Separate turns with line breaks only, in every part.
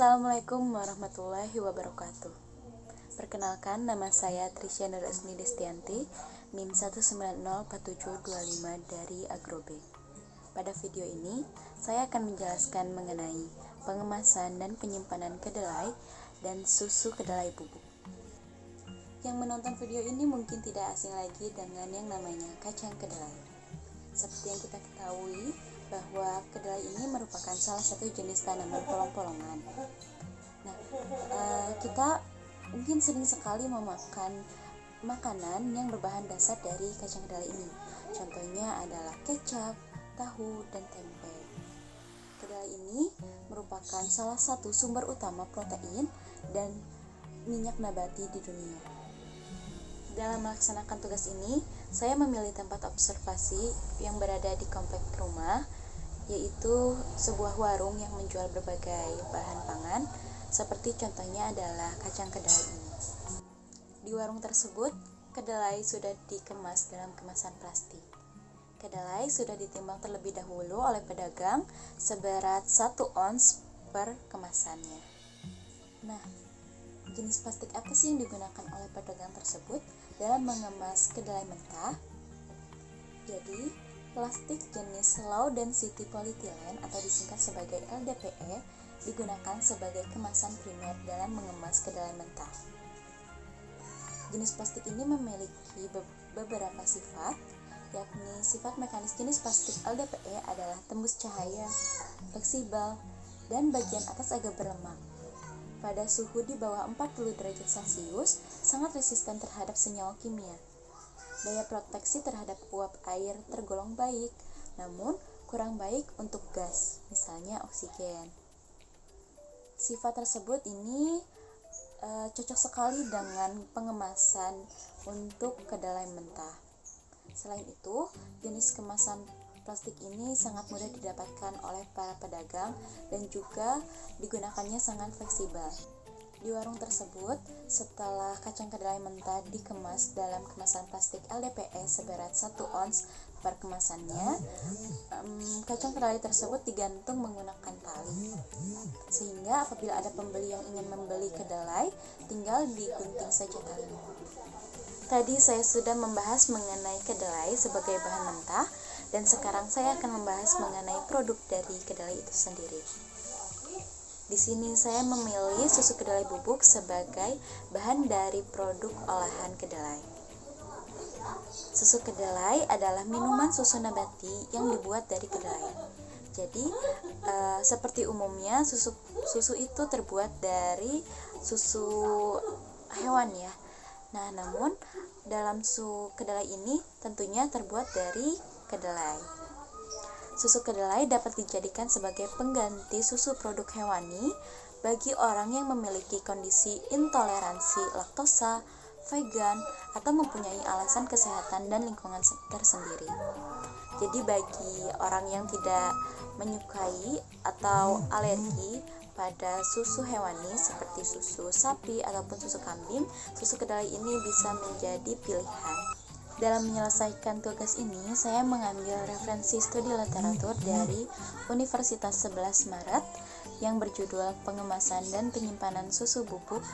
Assalamualaikum warahmatullahi wabarakatuh. Perkenalkan, nama saya Trisha Nurasmi Destianti, NIM 1904725 dari Agrobank. Pada video ini, saya akan menjelaskan mengenai pengemasan dan penyimpanan kedelai dan susu kedelai bubuk. Yang menonton video ini mungkin tidak asing lagi dengan yang namanya kacang kedelai. Seperti yang kita ketahui, bahwa kedelai ini merupakan salah satu jenis tanaman polong-polongan. Nah, kita mungkin sering sekali memakan makanan yang berbahan dasar dari kacang kedelai ini. Contohnya adalah kecap, tahu, dan tempe. Kedelai ini merupakan salah satu sumber utama protein dan minyak nabati di dunia. Dalam melaksanakan tugas ini, saya memilih tempat observasi yang berada di komplek rumah, yaitu sebuah warung yang menjual berbagai bahan pangan, seperti contohnya adalah kacang kedelai ini. Di warung tersebut, kedelai sudah dikemas dalam kemasan plastik. Kedelai sudah ditimbang terlebih dahulu oleh pedagang seberat 1 ons per kemasannya. Nah, jenis plastik apa sih yang digunakan oleh pedagang tersebut dalam mengemas kedelai mentah? Jadi, plastik jenis low density polyethylene atau disingkat sebagai LDPE digunakan sebagai kemasan primer dalam mengemas kedelai mentah. Jenis plastik ini memiliki beberapa sifat, yakni sifat mekanis jenis plastik LDPE adalah tembus cahaya, fleksibel, dan bagian atas agak berlemak. Pada suhu di bawah 40 derajat Celcius, sangat resisten terhadap senyawa kimia. Daya proteksi terhadap uap air tergolong baik, namun kurang baik untuk gas, misalnya oksigen. Sifat tersebut ini cocok sekali dengan pengemasan untuk kedelai mentah. Selain itu, jenis kemasan plastik ini sangat mudah didapatkan oleh para pedagang dan juga digunakannya sangat fleksibel. Di warung tersebut, setelah kacang kedelai mentah dikemas dalam kemasan plastik LDPE seberat 1 ons per kemasannya, kacang kedelai tersebut digantung menggunakan tali. Sehingga apabila ada pembeli yang ingin membeli kedelai, tinggal digunting saja talinya. Tadi saya sudah membahas mengenai kedelai sebagai bahan mentah, dan sekarang saya akan membahas mengenai produk dari kedelai itu sendiri. Di sini saya memilih susu kedelai bubuk sebagai bahan dari produk olahan kedelai. Susu kedelai adalah minuman susu nabati yang dibuat dari kedelai. Jadi, seperti umumnya susu itu terbuat dari susu hewan ya. Nah, namun dalam susu kedelai ini tentunya terbuat dari kedelai. Susu kedelai dapat dijadikan sebagai pengganti susu produk hewani bagi orang yang memiliki kondisi intoleransi laktosa, vegan, atau mempunyai alasan kesehatan dan lingkungan tersendiri. Jadi bagi orang yang tidak menyukai atau alergi pada susu hewani seperti susu sapi ataupun susu kambing, susu kedelai ini bisa menjadi pilihan. Dalam menyelesaikan tugas ini, saya mengambil referensi studi literatur dari Universitas 11 Maret yang berjudul Pengemasan dan Penyimpanan Susu Bubuk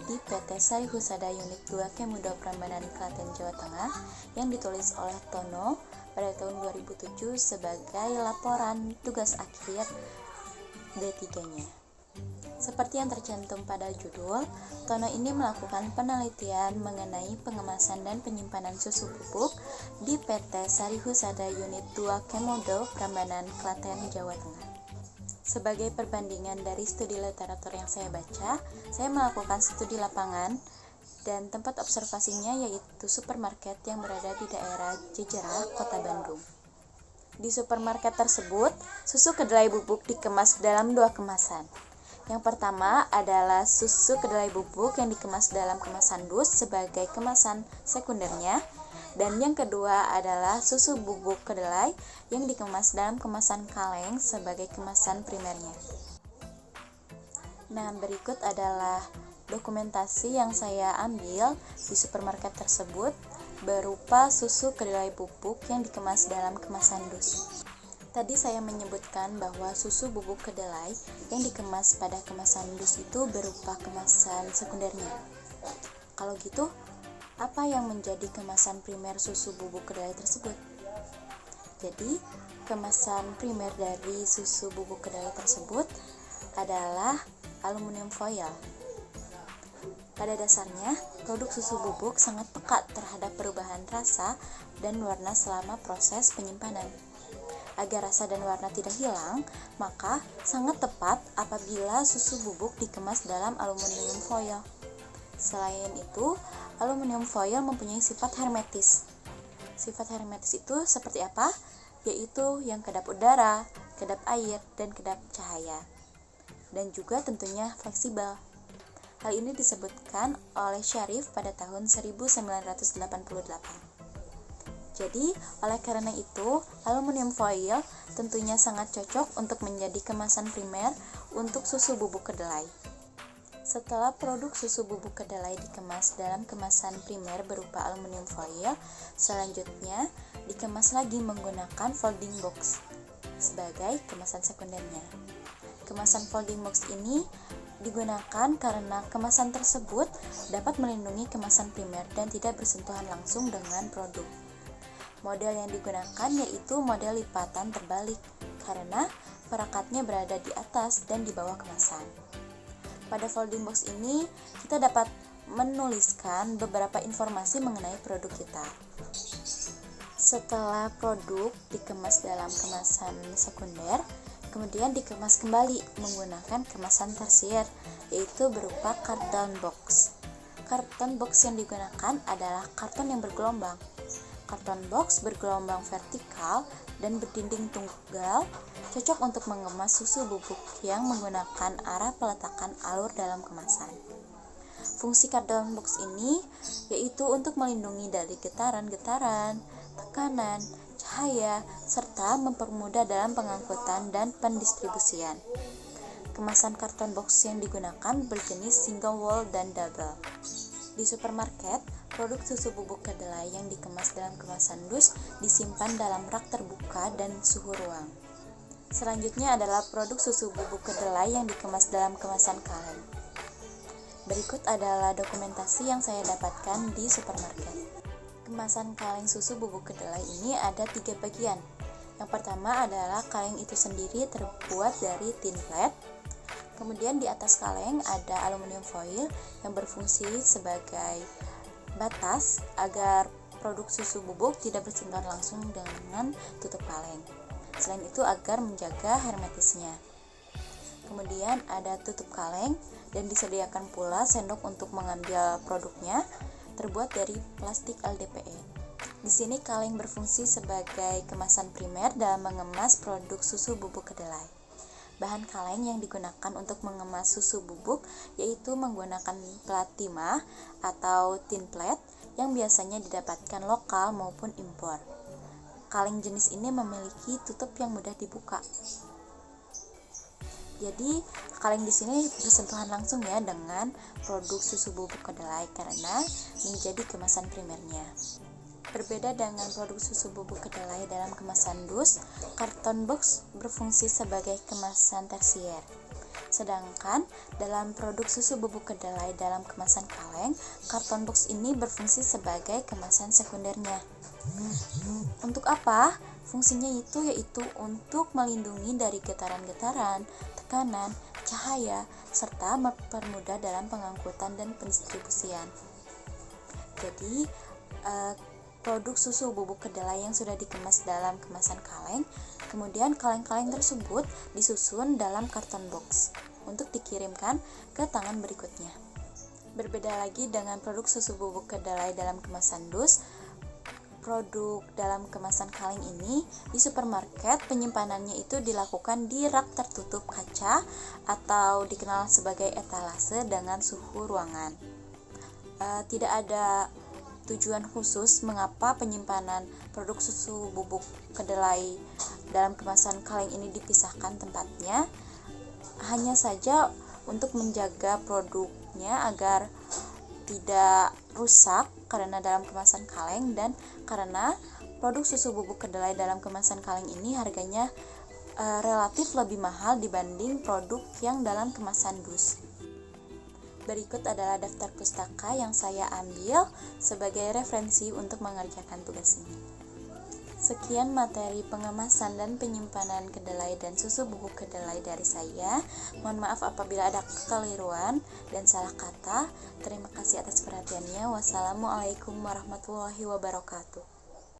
di PT Sari Husada Unit 2 Kemudo Prambanan, Klaten, Jawa Tengah, yang ditulis oleh Tono pada tahun 2007 sebagai laporan tugas akhir D3-nya. Seperti yang tercantum pada judul, Tono ini melakukan penelitian mengenai pengemasan dan penyimpanan susu bubuk di PT Sari Husada Unit 2 Kemudo Prambanan, Klaten, Jawa Tengah. Sebagai perbandingan dari studi literatur yang saya baca, saya melakukan studi lapangan dan tempat observasinya yaitu supermarket yang berada di daerah Jejerah, Kota Bandung. Di supermarket tersebut, susu kedelai bubuk dikemas dalam 2 kemasan. Yang pertama adalah susu kedelai bubuk yang dikemas dalam kemasan dus sebagai kemasan sekundernya, dan yang kedua adalah susu bubuk kedelai yang dikemas dalam kemasan kaleng sebagai kemasan primernya. Nah, berikut adalah dokumentasi yang saya ambil di supermarket tersebut berupa susu kedelai bubuk yang dikemas dalam kemasan dus. Tadi saya menyebutkan bahwa susu bubuk kedelai yang dikemas pada kemasan dus itu berupa kemasan sekundernya. Kalau gitu, apa yang menjadi kemasan primer susu bubuk kedelai tersebut? Jadi, kemasan primer dari susu bubuk kedelai tersebut adalah aluminium foil. Pada dasarnya, produk susu bubuk sangat peka terhadap perubahan rasa dan warna selama proses penyimpanan. Agar rasa dan warna tidak hilang, maka sangat tepat apabila susu bubuk dikemas dalam aluminium foil. Selain itu, aluminium foil mempunyai sifat hermetis. Sifat hermetis itu seperti apa? Yaitu yang kedap udara, kedap air, dan kedap cahaya. Dan juga tentunya fleksibel. Hal ini disebutkan oleh Sharif pada tahun 1988. Jadi, oleh karena itu, aluminium foil tentunya sangat cocok untuk menjadi kemasan primer untuk susu bubuk kedelai. Setelah produk susu bubuk kedelai dikemas dalam kemasan primer berupa aluminium foil, selanjutnya dikemas lagi menggunakan folding box sebagai kemasan sekundernya. Kemasan folding box ini digunakan karena kemasan tersebut dapat melindungi kemasan primer dan tidak bersentuhan langsung dengan produk. Model yang digunakan yaitu model lipatan terbalik karena perakatnya berada di atas dan di bawah kemasan. Pada folding box ini kita dapat menuliskan beberapa informasi mengenai produk kita. Setelah produk dikemas dalam kemasan sekunder, kemudian dikemas kembali menggunakan kemasan tersier, yaitu berupa karton box. Karton box yang digunakan adalah karton yang bergelombang. Karton box bergelombang vertikal dan berdinding tunggal, cocok untuk mengemas susu bubuk yang menggunakan arah peletakan alur dalam kemasan. Fungsi karton box ini yaitu untuk melindungi dari getaran-getaran, tekanan, cahaya, serta mempermudah dalam pengangkutan dan pendistribusian. Kemasan karton box yang digunakan berjenis single wall dan double. Di supermarket, produk susu bubuk kedelai yang dikemas dalam kemasan dus disimpan dalam rak terbuka dan suhu ruang. Selanjutnya adalah produk susu bubuk kedelai yang dikemas dalam kemasan kaleng. Berikut adalah dokumentasi yang saya dapatkan di supermarket. Kemasan kaleng susu bubuk kedelai ini ada 3 bagian. Yang pertama adalah kaleng itu sendiri terbuat dari tin plate. Kemudian di atas kaleng ada aluminium foil yang berfungsi sebagai batas agar produk susu bubuk tidak bersentuhan langsung dengan tutup kaleng. Selain itu agar menjaga hermetisnya. Kemudian ada tutup kaleng dan disediakan pula sendok untuk mengambil produknya terbuat dari plastik LDPE. Di sini kaleng berfungsi sebagai kemasan primer dalam mengemas produk susu bubuk kedelai. Bahan kaleng yang digunakan untuk mengemas susu bubuk yaitu menggunakan plat timah atau tin plate yang biasanya didapatkan lokal maupun impor. Kaleng jenis ini memiliki tutup yang mudah dibuka. Jadi, kaleng di sini bersentuhan langsung ya dengan produk susu bubuk kedelai karena menjadi kemasan primernya. Berbeda dengan produk susu bubuk kedelai dalam kemasan dus, karton box berfungsi sebagai kemasan tersier. Sedangkan dalam produk susu bubuk kedelai dalam kemasan kaleng, karton box ini berfungsi sebagai kemasan sekundernya. Untuk apa? Fungsinya yaitu untuk melindungi dari getaran-getaran, tekanan, cahaya, serta mempermudah dalam pengangkutan dan pendistribusian. Jadi, produk susu bubuk kedelai yang sudah dikemas dalam kemasan kaleng, kemudian kaleng-kaleng tersebut disusun dalam karton box untuk dikirimkan ke tangan berikutnya. Berbeda lagi dengan produk susu bubuk kedelai dalam kemasan dus, produk dalam kemasan kaleng ini di supermarket penyimpanannya itu dilakukan di rak tertutup kaca atau dikenal sebagai etalase dengan suhu ruangan. Tidak ada tujuan khusus mengapa penyimpanan produk susu bubuk kedelai dalam kemasan kaleng ini dipisahkan tempatnya, hanya saja untuk menjaga produknya agar tidak rusak karena dalam kemasan kaleng dan karena produk susu bubuk kedelai dalam kemasan kaleng ini harganya relatif lebih mahal dibanding produk yang dalam kemasan dus. Berikut adalah daftar pustaka yang saya ambil sebagai referensi untuk mengerjakan tugas ini. Sekian materi pengemasan dan penyimpanan kedelai dan susu bubuk kedelai dari saya. Mohon maaf apabila ada kekeliruan dan salah kata. Terima kasih atas perhatiannya. Wassalamualaikum warahmatullahi wabarakatuh.